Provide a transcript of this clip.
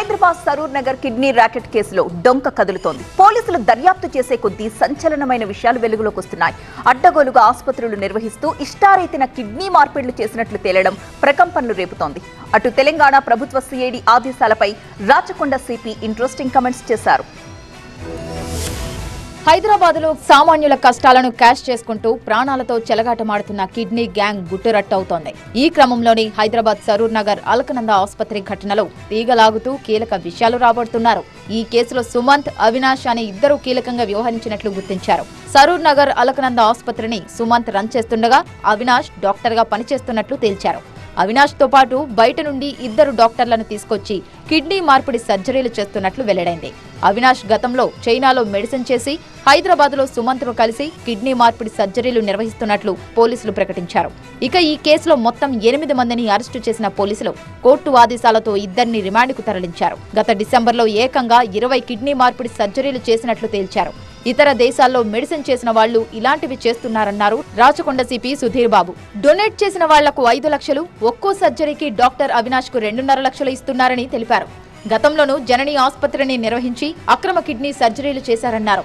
Hyderabad Saroor Nagar kidney racket కేసులో డొంక కదులుతోంది. పోలీసులు దర్యాప్తు చేసే కొద్దీ సంచలనమైన విషయాలు వెలుగులోకి వస్తున్నాయి. అడ్డగోలుగా ఆసుపత్రులు నిర్వహిస్తూ ఇష్టారీతిన కిడ్నీ మార్పిడులు చేసినట్లు తేలడం ప్రకంపనలు రేపుతోంది. అటు తెలంగాణ ప్రభుత్వ సిఐడి ఆదేశాలపై రాచకొండ సిపి ఇంట్రెస్టింగ్ కామెంట్స్ చేశారు. హైదరాబాద్లో సామాన్యుల కష్టాలను క్యాష్ చేసుకుంటూ ప్రాణాలతో చెలగాటమాడుతున్న కిడ్నీ గ్యాంగ్ గుట్టురట్టవుతోంది. ఈ క్రమంలోనే హైదరాబాద్ సరూర్ నగర్ అలకనంద ఆసుపత్రి ఘటనలో తీగలాగుతూ కీలక విషయాలు రాబడుతున్నారు. ఈ కేసులో సుమంత్, అవినాష్ అనే ఇద్దరు కీలకంగా వ్యవహరించినట్లు గుర్తించారు. సరూర్ నగర్ అలకనంద ఆసుపత్రిని సుమంత్ రన్ చేస్తుండగా అవినాష్ డాక్టర్గా పనిచేస్తున్నట్లు తేల్చారు. అవినాష్ తో పాటు బయట నుండి ఇద్దరు డాక్టర్లను తీసుకొచ్చి కిడ్నీ మార్పిడి సర్జరీలు చేస్తున్నట్లు వెల్లడైంది. అవినాష్ గతంలో చైనాలో మెడిసిన్ చేసి హైదరాబాద్లో సుమంత్ను కలిసి కిడ్నీ మార్పిడి సర్జరీలు నిర్వహిస్తున్నట్లు పోలీసులు ప్రకటించారు. ఇక ఈ కేసులో మొత్తం 8 మందిని అరెస్టు చేసిన పోలీసులు కోర్టు ఆదేశాలతో ఇద్దరిని రిమాండ్కు తరలించారు. గత డిసెంబర్లో ఏకంగా 20 కిడ్నీ మార్పిడి సర్జరీలు చేసినట్లు తేల్చారు. ఇతర దేశాల్లో మెడిసిన్ చేసిన వాళ్లు ఇలాంటివి చేస్తున్నారన్నారు రాచకొండ సిపి సుధీర్ బాబు. డొనేట్ చేసిన వాళ్లకు 5 లక్షలు, ఒక్కో సర్జరీకి డాక్టర్ అవినాష్ కు 2.5 లక్షలు ఇస్తున్నారని తెలిపారు. గతంలోనూ జనని ఆసుపత్రిని నిర్వహించి అక్రమ కిడ్నీ సర్జరీలు చేశారన్నారు.